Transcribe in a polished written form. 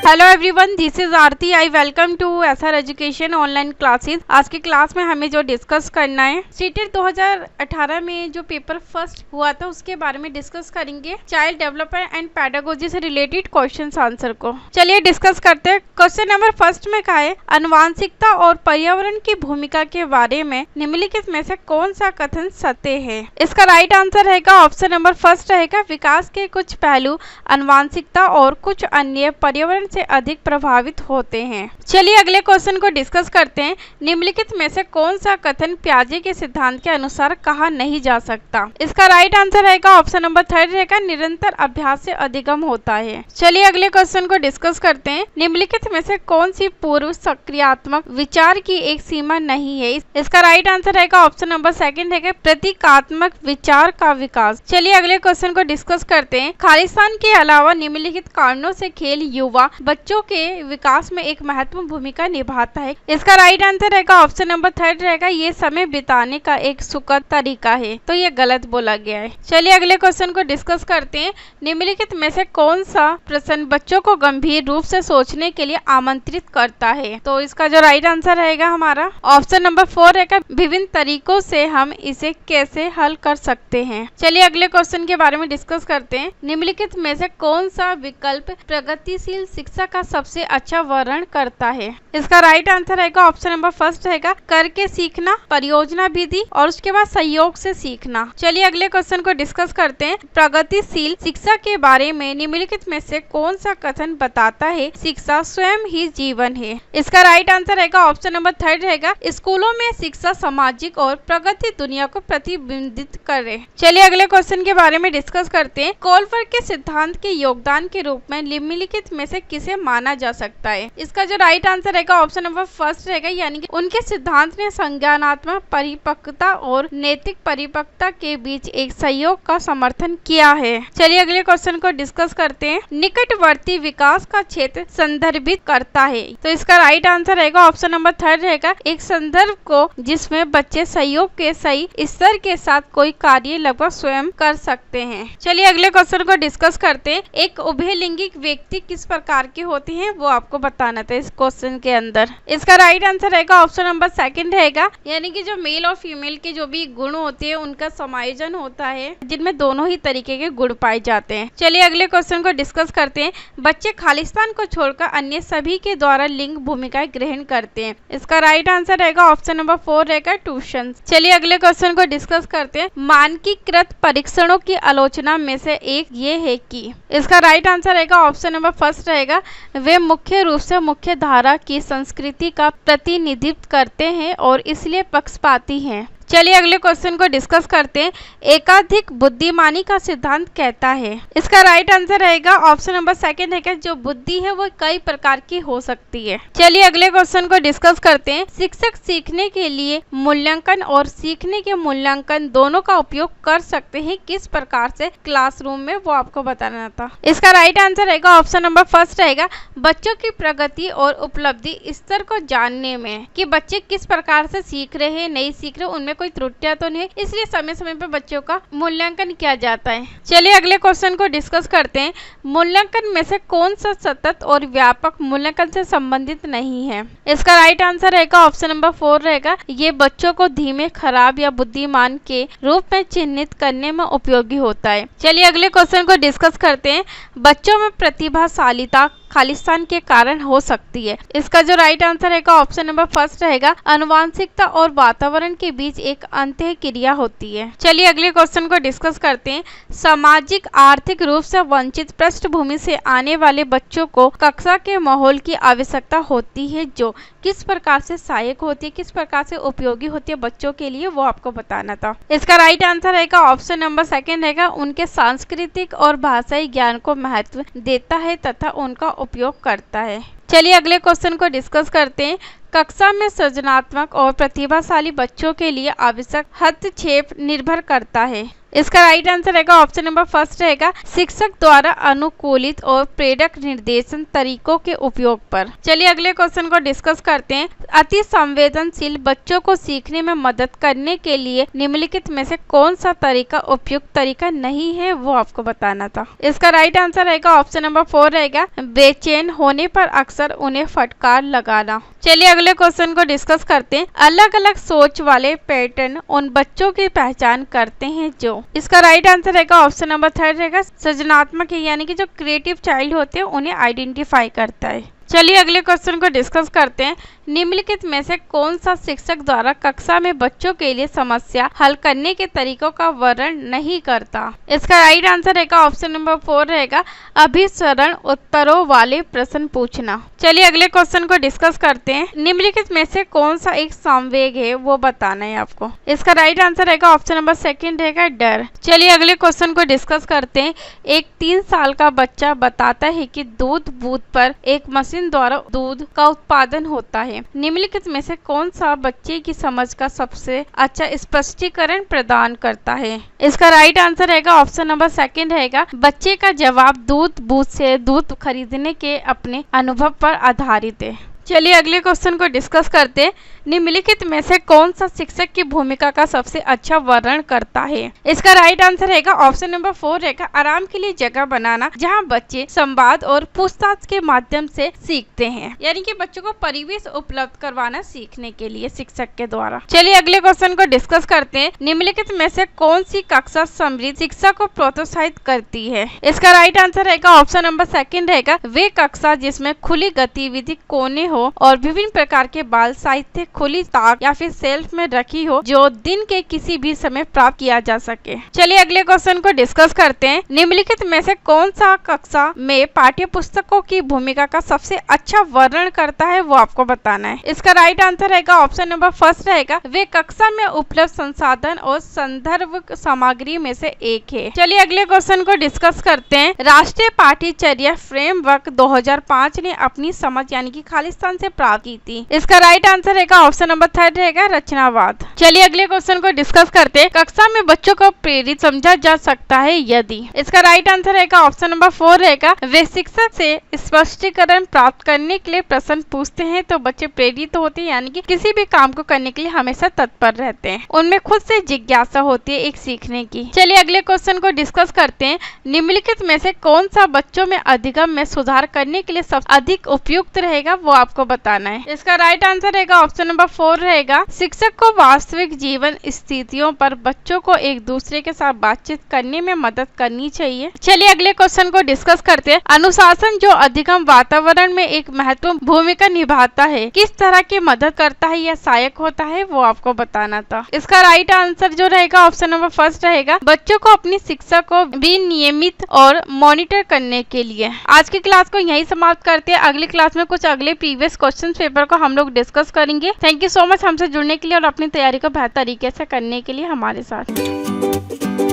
Hello everyone, this is Aarti. I welcome to SR education online classes. आज की class में हमें जो डिस्कस करना है, सीटेट 2018 में जो पेपर फर्स्ट हुआ था उसके बारे में डिस्कस करेंगे। चाइल्ड डेवलपमेंट एंड पेडागोजी से रिलेटेड क्वेश्चन आंसर को चलिए डिस्कस करते हैं। क्वेश्चन नंबर फर्स्ट में कहा है, आनुवांशिकता और पर्यावरण की भूमिका के बारे में निम्नलिखित में से कौन सा कथन सत्य है। इसका राइट आंसर रहेगा ऑप्शन नंबर फर्स्ट रहेगा, विकास के कुछ पहलू आनुवांशिकता और कुछ अन्य पर्यावरण से अधिक प्रभावित होते हैं। चलिए अगले क्वेश्चन को डिस्कस करते हैं। निम्नलिखित में से कौन सा कथन पियाजे के सिद्धांत के अनुसार कहा नहीं जा सकता। इसका राइट आंसर रहेगा ऑप्शन नंबर थर्ड रहेगा, निरंतर अभ्यास से अधिगम होता है। चलिए अगले क्वेश्चन को डिस्कस करते हैं। निम्नलिखित में से कौन सी पूर्व सक्रियात्मक विचार की एक सीमा नहीं है। इसका राइट आंसर रहेगा ऑप्शन नंबर सेकंड रहेगा, प्रतीकात्मक विचार का विकास। चलिए अगले क्वेश्चन को डिस्कस करते हैं। खालिस्तान के अलावा निम्नलिखित कारणों से खेल युवा बच्चों के विकास में एक महत्वपूर्ण भूमिका निभाता है। इसका राइट आंसर रहेगा ऑप्शन नंबर थर्ड रहेगा, ये समय बिताने का एक सुखद तरीका है। तो ये गलत बोला गया है। चलिए अगले क्वेश्चन को डिस्कस करते हैं। निम्नलिखित में से कौन सा प्रश्न बच्चों को गंभीर रूप से सोचने के लिए आमंत्रित करता है। तो इसका जो राइट आंसर रहेगा हमारा ऑप्शन नंबर फोर रहेगा, विभिन्न तरीकों से हम इसे कैसे हल कर सकते हैं। चलिए अगले क्वेश्चन के बारे में डिस्कस करते हैं। निम्नलिखित में से कौन सा विकल्प प्रगतिशील शिक्षा का सबसे अच्छा वर्णन करता है। इसका राइट आंसर रहेगा ऑप्शन नंबर फर्स्ट रहेगा, करके सीखना, परियोजना विधि और उसके बाद सहयोग से सीखना। चलिए अगले क्वेश्चन को डिस्कस करते हैं। प्रगतिशील शिक्षा के बारे में निम्नलिखित में से कौन सा कथन बताता है, शिक्षा स्वयं ही जीवन है। इसका राइट आंसर रहेगा ऑप्शन नंबर थर्ड रहेगा, स्कूलों में शिक्षा सामाजिक और प्रगति दुनिया को प्रतिबिंबित करे। चलिए अगले क्वेश्चन के बारे में डिस्कस करते हैं। कोलबर्ग के सिद्धांत के योगदान के रूप में निम्नलिखित में से किसे माना जा सकता है। इसका जो राइट आंसर रहेगा ऑप्शन नंबर फर्स्ट रहेगा, यानी कि उनके सिद्धांत ने संज्ञानात्मक परिपक्वता और नैतिक परिपक्वता के बीच एक सहयोग का समर्थन किया है। चलिए अगले क्वेश्चन को डिस्कस करते हैं। निकटवर्ती विकास का क्षेत्र संदर्भित करता है। तो इसका राइट आंसर रहेगा ऑप्शन नंबर थर्ड रहेगा, एक संदर्भ को जिसमें बच्चे सहयोग के सही स्तर के साथ कोई कार्य लगभग स्वयं कर सकते हैं। चलिए अगले क्वेश्चन को डिस्कस करते हैं। एक उभयलिंगिक व्यक्ति किस प्रकार के होती हैं वो आपको बताना था इस क्वेश्चन के अंदर। इसका राइट आंसर रहेगा ऑप्शन नंबर सेकंड रहेगा, यानी कि जो मेल और फीमेल के जो भी गुण होते हैं उनका समायोजन होता है, जिनमें दोनों ही तरीके के गुण पाए जाते हैं। चलिए अगले क्वेश्चन को डिस्कस करते हैं। बच्चे खालिस्तान को छोड़कर अन्य सभी के द्वारा लिंग भूमिकाएं ग्रहण करते हैं। इसका राइट आंसर रहेगा ऑप्शन नंबर फोर रहेगा, ट्यूशन। चलिए अगले क्वेश्चन को डिस्कस करते हैं। मानकीकृत परीक्षणों की आलोचना में से एक ये है कि। इसका राइट आंसर रहेगा ऑप्शन नंबर फर्स्ट रहेगा, वे मुख्य रूप से मुख्य धारा की संस्कृति का प्रतिनिधित्व करते हैं और इसलिए पक्षपाती हैं। चलिए अगले क्वेश्चन को डिस्कस करते हैं। एकाधिक बुद्धिमानी का सिद्धांत कहता है। इसका राइट आंसर रहेगा ऑप्शन नंबर सेकंड है, जो बुद्धि है वो कई प्रकार की हो सकती है। चलिए अगले क्वेश्चन को डिस्कस करते हैं। शिक्षक सीखने के लिए मूल्यांकन और सीखने के मूल्यांकन दोनों का उपयोग कर सकते हैं किस प्रकार से क्लासरूम में, वो आपको बताना था। इसका राइट आंसर रहेगा ऑप्शन नंबर फर्स्ट रहेगा, बच्चों की प्रगति और उपलब्धि स्तर को जानने में, कि बच्चे किस प्रकार से सीख रहे हैं, नहीं सीख रहे, उनमें कोई त्रुटियां तो नहीं, इसलिए समय समय पर बच्चों का मूल्यांकन किया जाता है। चलिए अगले क्वेश्चन को डिस्कस करते हैं। मूल्यांकन में से कौन सा सतत और व्यापक मूल्यांकन से संबंधित नहीं है। इसका राइट आंसर रहेगा ऑप्शन नंबर फोर रहेगा, ये बच्चों को धीमे, खराब या बुद्धिमान के रूप में चिन्हित करने में उपयोगी होता है। चलिए अगले क्वेश्चन को डिस्कस करते हैं। बच्चों में प्रतिभाशालीता खालिस्तान के कारण हो सकती है। इसका जो राइट आंसर रहेगा ऑप्शन नंबर फर्स्ट रहेगा, आनुवांशिकता और वातावरण के बीच एक अंतःक्रिया होती है। चलिए अगले क्वेश्चन को डिस्कस करते हैं। सामाजिक आर्थिक रूप से वंचित पृष्ठभूमि से आने वाले बच्चों को कक्षा के माहौल की आवश्यकता होती है, जो किस प्रकार से सहायक होती है, किस प्रकार से उपयोगी होती है बच्चों के लिए, वो आपको बताना था। इसका राइट आंसर रहेगा ऑप्शन नंबर सेकंड रहेगा, उनके सांस्कृतिक और भाषाई ज्ञान को महत्व देता है तथा उनका उपयोग करता है। चलिए अगले क्वेश्चन को डिस्कस करते हैं। कक्षा में सृजनात्मक और प्रतिभाशाली बच्चों के लिए आवश्यक हस्तक्षेप निर्भर करता है। इसका राइट आंसर रहेगा ऑप्शन नंबर फर्स्ट रहेगा शिक्षक द्वारा अनुकूलित और प्रेरक निर्देशन तरीकों के उपयोग पर। चलिए अगले क्वेश्चन को डिस्कस करते हैं। अति संवेदनशील बच्चों को सीखने में मदद करने के लिए निम्नलिखित में से कौन सा तरीका उपयुक्त तरीका नहीं है, वो आपको बताना था। इसका राइट आंसर रहेगा ऑप्शन नंबर 4 रहेगा बेचैन होने पर अक्सर उन्हें फटकार लगाना। चलिए अगले क्वेश्चन को डिस्कस करते हैं। अलग अलग सोच वाले पैटर्न उन बच्चों की पहचान करते हैं जो। इसका राइट आंसर रहेगा ऑप्शन नंबर 3 रहेगा सृजनात्मक है, यानी कि जो क्रिएटिव चाइल्ड होते हैं उन्हें आइडेंटिफाई करता है। चलिए अगले क्वेश्चन को डिस्कस करते हैं। निम्नलिखित में से कौन सा शिक्षक द्वारा कक्षा में बच्चों के लिए समस्या हल करने के तरीकों का वर्णन नहीं करता। इसका राइट आंसर रहेगा ऑप्शन नंबर 4 रहेगा अभिसरण उत्तरों वाले प्रश्न पूछना। चलिए अगले क्वेश्चन को डिस्कस करते हैं। निम्नलिखित में से कौन सा एक संवेग है, वो बताना है आपको। इसका राइट आंसर रहेगा ऑप्शन नंबर 2 रहेगा डर। चलिए अगले क्वेश्चन को डिस्कस करते हैं। एक 3 साल का बच्चा बताता है कि दूध बूथ पर एक मशीन द्वारा दूध का उत्पादन होता है। निम्नलिखित में से कौन सा बच्चे की समझ का सबसे अच्छा स्पष्टीकरण प्रदान करता है। इसका राइट आंसर रहेगा ऑप्शन नंबर 2 रहेगा बच्चे का जवाब दूध बूथ से दूध खरीदने के अपने अनुभव पर आधारित है। चलिए अगले क्वेश्चन को डिस्कस करते हैं। निम्नलिखित में से कौन सा शिक्षक की भूमिका का सबसे अच्छा वर्णन करता है। इसका राइट आंसर रहेगा ऑप्शन नंबर 4 रहेगा आराम के लिए जगह बनाना, जहां बच्चे संवाद और पूछताछ के माध्यम से सीखते हैं, यानी कि बच्चों को परिवेश उपलब्ध करवाना सीखने के लिए शिक्षक के द्वारा। चलिए अगले क्वेश्चन को डिस्कस करते हैं। निम्नलिखित में से कौन सी कक्षा समृद्ध शिक्षा को प्रोत्साहित करती है। इसका राइट आंसर रहेगा ऑप्शन नंबर 2 रहेगा वे कक्षा जिसमें खुली गतिविधि कोने हो और विभिन्न प्रकार के बाल साहित्य खुली ताक या फिर सेल्फ में रखी हो, जो दिन के किसी भी समय प्राप्त किया जा सके। चलिए अगले क्वेश्चन को डिस्कस करते हैं। निम्नलिखित में से कौन सा कक्षा में पाठ्य पुस्तकों की भूमिका का सबसे अच्छा वर्णन करता है, वो आपको बताना है। इसका राइट आंसर रहेगा ऑप्शन नंबर 1 रहेगा वे कक्षा में उपलब्ध संसाधन और संदर्भ सामग्री में से एक है। चलिए अगले क्वेश्चन को डिस्कस करते हैं। राष्ट्रीय पाठ्यचर्या फ्रेमवर्क 2005 ने अपनी समझ यानी कि खालिस्तान से प्राप्त की थी। इसका राइट आंसर रहेगा ऑप्शन नंबर 3 रहेगा रचनावाद। चलिए अगले क्वेश्चन को डिस्कस करते हैं। कक्षा में बच्चों को प्रेरित समझा जा सकता है यदि। इसका राइट आंसर रहेगा ऑप्शन नंबर 4 रहेगा वे शिक्षक से स्पष्टीकरण प्राप्त करने के लिए प्रश्न पूछते हैं तो बच्चे प्रेरित होते हैं, यानी कि किसी भी काम को करने के लिए हमेशा तत्पर रहते हैं। उनमें खुद से जिज्ञासा होती है एक सीखने की। चलिए अगले क्वेश्चन को डिस्कस करते हैं। निम्नलिखित में से कौन सा बच्चों में अधिगम में सुधार करने के लिए सबसे अधिक उपयुक्त रहेगा, वो आपको बताना है। इसका राइट आंसर रहेगा ऑप्शन नंबर 4 रहेगा शिक्षक को वास्तविक जीवन स्थितियों पर बच्चों को एक दूसरे के साथ बातचीत करने में मदद करनी चाहिए। चलिए अगले क्वेश्चन को डिस्कस करते हैं। अनुशासन जो अधिगम वातावरण में एक महत्वपूर्ण भूमिका निभाता है, किस तरह की मदद करता है या सहायक होता है, वो आपको बताना था। इसका राइट आंसर जो रहेगा ऑप्शन नंबर 1 रहेगा बच्चों को अपनी शिक्षा को भी नियमित और मॉनिटर करने के लिए। आज की क्लास को यही समाप्त करते हैं। अगली क्लास में कुछ अगले प्रीवियस क्वेश्चन पेपर को हम लोग डिस्कस करेंगे। थैंक यू सो मच हमसे जुड़ने के लिए और अपनी तैयारी को बेहतर तरीके से करने के लिए हमारे साथ।